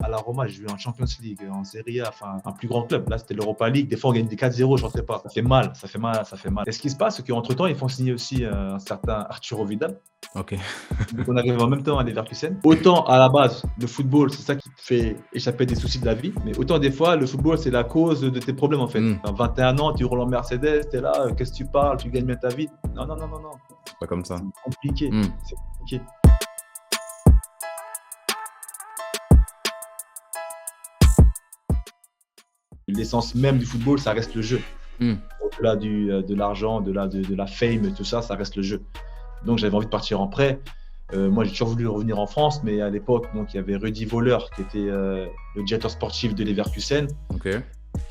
À la Roma, j'ai joué en Champions League, en Serie A, enfin un plus grand club. Là, c'était l'Europa League. Des fois, on gagne des 4-0, je rentrais pas. Ça fait mal, ça fait mal, ça fait mal. Et ce qui se passe, c'est qu'entre-temps, ils font signer aussi un certain Arturo Vidal. Ok. Donc, on arrive en même temps à Leverkusen. Autant, à la base, le football, c'est ça qui te fait échapper des soucis de la vie. Mais autant, des fois, le football, c'est la cause de tes problèmes, en fait. À 21 ans, tu roules en Mercedes, t'es là, qu'est-ce que tu parles, tu gagnes bien ta vie. Non, non, non, non, non. C'est pas comme ça. C'est compliqué. C'est compliqué. L'essence même du football, ça reste le jeu. Au-delà de l'argent, au-delà de la fame, tout ça, ça reste le jeu. Donc j'avais envie de partir en prêt. Moi, j'ai toujours voulu revenir en France, mais à l'époque, donc, il y avait Rudi Voller, qui était le directeur sportif de Leverkusen,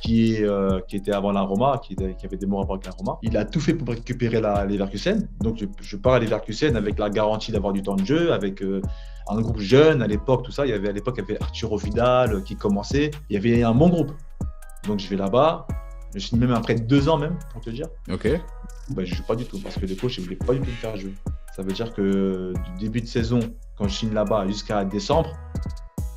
qui était avant la Roma, qui avait des mots avec la Roma. Il a tout fait pour récupérer la Leverkusen. Donc je pars à Leverkusen avec la garantie d'avoir du temps de jeu, avec un groupe jeune à l'époque, tout ça. À l'époque, il y avait Arturo Vidal qui commençait. Il y avait un bon groupe. Donc je vais là-bas, je finis même après 2 ans même, pour te dire. Ok. Ben, je ne joue pas du tout parce que le coach ne voulait pas du tout me faire jouer. Ça veut dire que du début de saison, quand je signe là-bas jusqu'à décembre,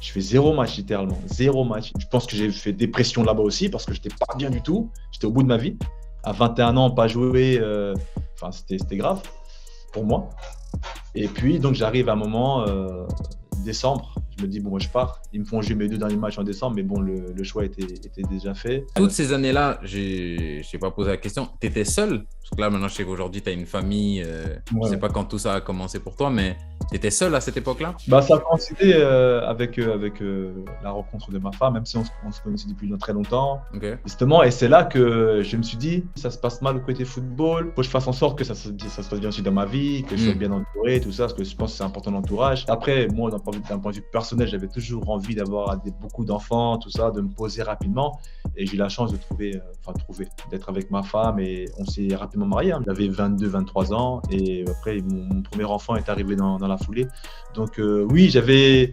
je fais 0 match littéralement, 0 match. Je pense que j'ai fait dépression là-bas aussi parce que je n'étais pas bien du tout. J'étais au bout de ma vie. À 21 ans, pas jouer, c'était grave pour moi. Et puis donc j'arrive à un moment, décembre. Je me dis, bon, moi, je pars. Ils me font jouer mes 2 derniers matchs en décembre, mais bon, le choix était déjà fait. Toutes ces années-là, je n'ai pas posé la question. Tu étais seul? Parce que là, maintenant, je sais qu'aujourd'hui, tu as une famille. Je ne sais pas quand tout ça a commencé pour toi, mais tu étais seul à cette époque-là? Bah, ça a coïncidé avec la rencontre de ma femme, même si on se connaissait depuis très longtemps. Justement, et c'est là que je me suis dit, ça se passe mal au côté football. Il faut que je fasse en sorte que ça se passe bien aussi dans ma vie, que je sois bien entouré, tout ça, parce que je pense que c'est important l'entourage. Après, moi, d'un point de vue personnel, j'avais toujours envie d'avoir beaucoup d'enfants, tout ça, de me poser rapidement. Et j'ai eu la chance d'être avec ma femme et on s'est rapidement mariés. J'avais 22, 23 ans et après, mon premier enfant est arrivé dans la foulée. Donc oui, j'avais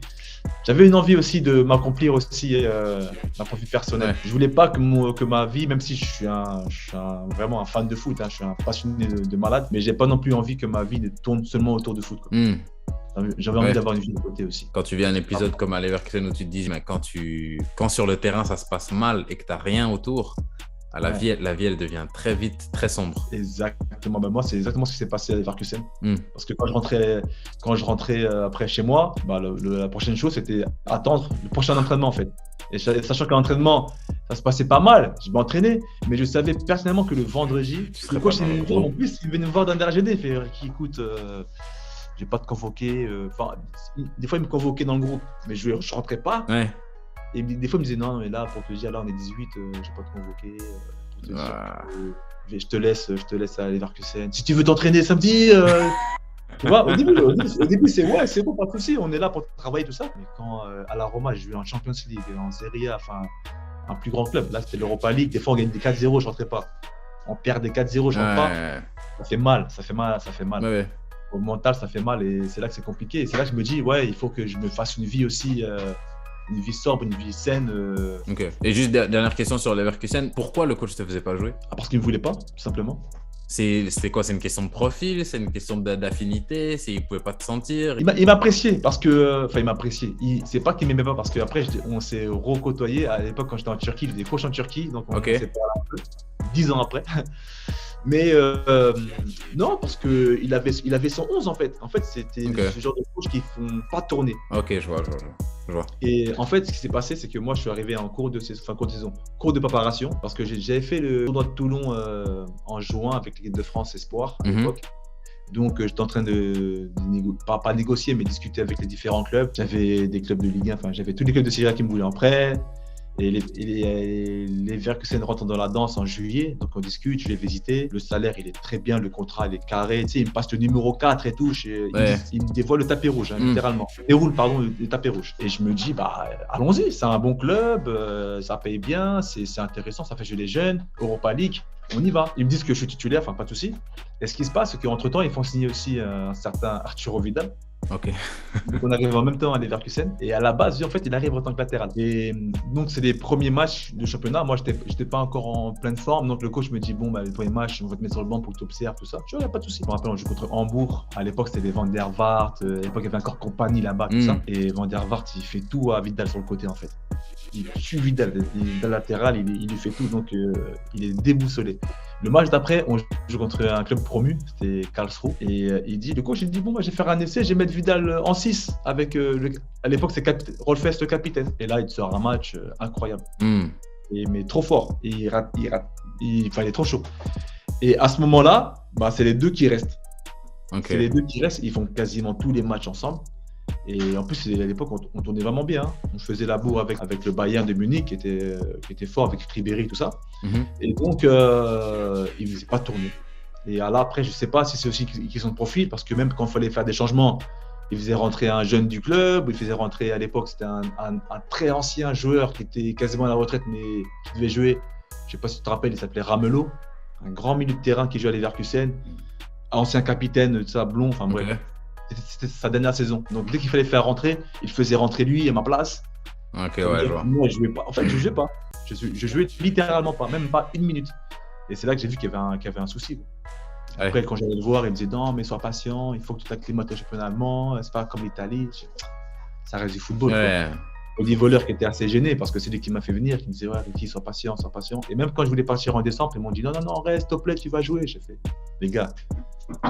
une envie aussi de m'accomplir aussi d'un point de vue personnel. Je voulais pas que ma vie, même si je suis vraiment un fan de foot, je suis un passionné de malade, mais j'ai pas non plus envie que ma vie ne tourne seulement autour de foot. J'avais envie d'avoir une vie de côté aussi. Quand tu vis un épisode comme à Leverkusen où tu te dis, mais quand sur le terrain ça se passe mal et que tu n'as rien autour, la vie elle devient très vite très sombre. Exactement. Ben moi, c'est exactement ce qui s'est passé à Leverkusen. Parce que quand je rentrais après chez moi, la prochaine chose c'était attendre le prochain entraînement en fait. Et sachant qu'à l'entraînement, ça se passait pas mal, je m'entraînais, mais je savais personnellement que le vendredi, le coach en plus il venait me voir dans le RGD, il fait écoute. Je vais pas te convoquer. Des fois, il me convoquait dans le groupe, mais je rentrais pas. Et des fois, il me disait non, mais là, pour te dire, là, on est 18, je vais pas te convoquer. Pour te dire, je te laisse aller Leverkusen. Si tu veux t'entraîner samedi, tu vois, au début, c'est bon, pas de souci, on est là pour travailler tout ça. Mais quand à la Roma, j'ai joué en Champions League, en Serie A, enfin, un plus grand club. Là, c'était l'Europa League. Des fois, on gagne des 4-0, je rentrais pas. On perd des 4-0, je rentre pas. Ça fait mal, ça fait mal. Au mental, ça fait mal et c'est là que c'est compliqué. Et c'est là que je me dis, il faut que je me fasse une vie aussi, une vie sobre, une vie saine. Et juste dernière question sur Leverkusen, pourquoi le coach ne te faisait pas jouer? Parce qu'il ne voulait pas, tout simplement. C'était quoi? C'est une question de profil? C'est une question d'affinité? Il ne pouvait pas te sentir? Il m'appréciait parce que. Enfin, il m'appréciait. C'est pas qu'il ne m'aimait pas parce qu'après, on s'est recôtoyé. À l'époque, quand j'étais en Turquie, il faisait coach en Turquie. Donc, on s'est parlé un peu. 10 ans après. Mais non, parce qu'il avait son 11 en fait. En fait, c'était ce genre de coach qui ne font pas tourner. Ok, je vois. Et en fait, ce qui s'est passé, c'est que moi, je suis arrivé en cours de préparation, parce que j'avais fait le tournoi de Toulon en juin avec l'équipe de France Espoir à l'époque. Donc, j'étais en train de pas négocier, mais discuter avec les différents clubs. J'avais des clubs de Ligue 1, enfin, j'avais tous les clubs de Serie A qui me voulaient en prêt. Et les Leverkusen rentrent dans la danse en juillet, donc on discute, je l'ai visité. Le salaire, il est très bien, le contrat, il est carré. Tu sais, il me passe le numéro 4 et tout. Il me dévoile le tapis rouge, littéralement. Il déroule, le tapis rouge. Et je me dis, allons-y, c'est un bon club, ça paye bien, c'est intéressant, ça fait jouer les jeunes, Europa League, on y va. Ils me disent que je suis titulaire, enfin, pas de souci. Et ce qui se passe, c'est qu'entre-temps, ils font signer aussi un certain Arturo Vidal. Ok. Donc on arrive en même temps à Leverkusen. Et à la base, en fait, il arrive en tant que latéral. Et donc, c'est les premiers matchs de championnat. Moi, j'étais pas encore en pleine forme. Donc, le coach me dit, bon, les premiers matchs, on va te mettre sur le banc pour que tu observes, tout ça. Je dis, il n'y a pas de souci. Je me rappelle, on joue contre Hambourg. À l'époque, c'était des Van der Vaart. À l'époque, il y avait encore Compagnie là-bas, tout ça. Et Van der Vaart, il fait tout à Vidal sur le côté, en fait. Il tue Vidal. Vidal latéral, il lui fait tout. Donc, il est déboussolé. Le match d'après, on joue contre un club promu, c'était Karlsruhe. Et le coach, il dit, bon, moi, je vais faire un essai, je vais mettre Vidal en 6 avec, à l'époque, c'est Rolfes, le capitaine. Et là, il sort un match incroyable. Mais trop fort. Il est trop chaud. Et à ce moment-là, c'est les deux qui restent. Okay. C'est les deux qui restent. Ils font quasiment tous les matchs ensemble. Et en plus, à l'époque, on tournait vraiment bien. Hein. On faisait la bourre avec le Bayern de Munich, qui était fort, avec Ribéry, tout ça. Et donc, ils ne faisaient pas tourner. Et là, après, je ne sais pas si c'est aussi une question de profil, parce que même quand il fallait faire des changements, ils faisaient rentrer un jeune du club, ils faisaient rentrer, à l'époque, c'était un très ancien joueur qui était quasiment à la retraite, mais qui devait jouer. Je ne sais pas si tu te rappelles, il s'appelait Ramelow, un grand milieu de terrain qui jouait à Leverkusen, ancien capitaine, tout ça, blond, enfin bref. Okay. C'était sa dernière saison. Donc, dès qu'il fallait faire rentrer, il faisait rentrer lui à ma place. Ok, ouais, je vois. Moi, je jouais pas. En fait, je jouais pas. Je jouais littéralement pas, même pas une minute. Et c'est là que j'ai vu qu'il y avait un souci. Après, quand j'allais le voir, il me disait non, mais sois patient, il faut que tu t'acclimates au championnat allemand, c'est pas comme l'Italie. Ça reste du football. Ouais. Oli Voleur qui était assez gêné parce que c'est lui qui m'a fait venir, qui me disait ouais, Ricky, sois patient, sois patient. Et même quand je voulais partir en décembre, ils m'ont dit non, reste, s'il te plaît, tu vas jouer. J'ai fait, les gars,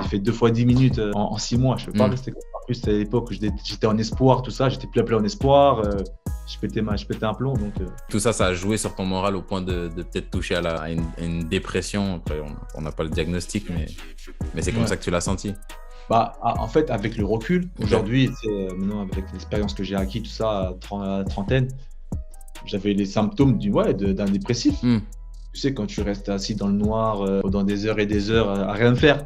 j'ai fait 2 fois 10 minutes en 6 mois, je peux pas rester comme ça. En plus, c'était à l'époque où j'étais en espoir, tout ça, j'étais plus appelé en espoir, je pétais un plomb. Donc, Tout ça a joué sur ton moral au point de peut-être toucher à une dépression. Après, on n'a pas le diagnostic, mais c'est comme ça que tu l'as senti. En fait, avec le recul, aujourd'hui, maintenant avec l'expérience que j'ai acquis, tout ça, à la trentaine, j'avais les symptômes d'un dépressif. Tu sais, quand tu restes assis dans le noir pendant des heures et des heures à rien faire,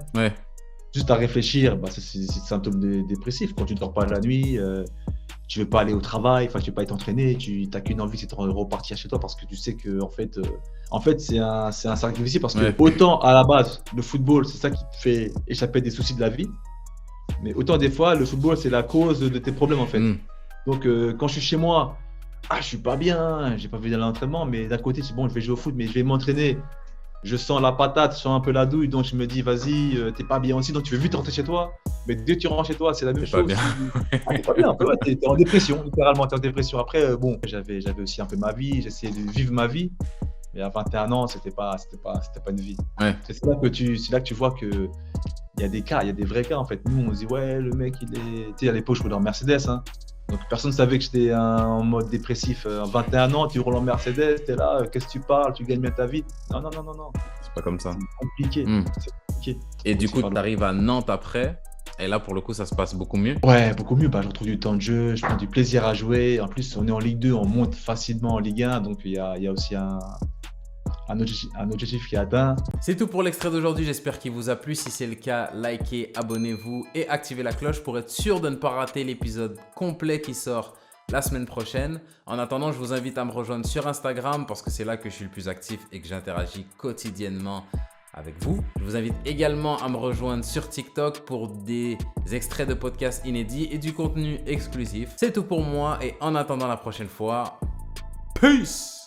juste à réfléchir, c'est des symptômes dépressifs. Quand tu ne dors pas la nuit, tu ne veux pas aller au travail, tu ne veux pas être entraîné, tu n'as qu'une envie, c'est de repartir chez toi parce que tu sais que en fait c'est un cercle difficile parce que autant à la base, le football, c'est ça qui te fait échapper des soucis de la vie. Mais autant des fois, le football, c'est la cause de tes problèmes en fait. Donc quand je suis chez moi, je suis pas bien, j'ai pas vu d'aller à l'entraînement, mais d'un côté, c'est bon, je vais jouer au foot, mais je vais m'entraîner. Je sens la patate, je sens un peu la douille, donc je me dis, vas-y, t'es pas bien aussi, donc tu veux vite rentrer chez toi. Mais dès que tu rentres chez toi, c'est la même chose. Pas bien. T'es pas bien, t'es en dépression, littéralement, t'es en dépression. Après, j'avais aussi un peu ma vie, j'essayais de vivre ma vie. Mais à 21 ans, c'était pas une vie. Ouais. C'est là que tu vois que il y a des cas, il y a des vrais cas en fait. Nous, on se dit ouais, le mec, il est. Tu sais, à l'époque, je roulais en Mercedes. Hein. Donc personne ne savait que j'étais en mode dépressif. À 21 ans, tu roules en Mercedes, t'es là, qu'est-ce que tu parles, tu gagnes bien ta vie. Non. C'est pas comme ça. C'est compliqué. C'est compliqué. Et du coup, tu arrives à Nantes après. Et là, pour le coup, ça se passe beaucoup mieux. Ouais, beaucoup mieux. Je retrouve du temps de jeu, je prends du plaisir à jouer. En plus, on est en Ligue 2, on monte facilement en Ligue 1. Donc il y a aussi un objectif qui est atteint. C'est tout pour l'extrait d'aujourd'hui, j'espère qu'il vous a plu. Si c'est le cas, likez, abonnez-vous et activez la cloche pour être sûr de ne pas rater l'épisode complet qui sort la semaine prochaine. En attendant, je vous invite à me rejoindre sur Instagram parce que c'est là que je suis le plus actif et que j'interagis quotidiennement avec vous. Je vous invite également à me rejoindre sur TikTok pour des extraits de podcasts inédits et du contenu exclusif. C'est tout pour moi et en attendant la prochaine fois, peace!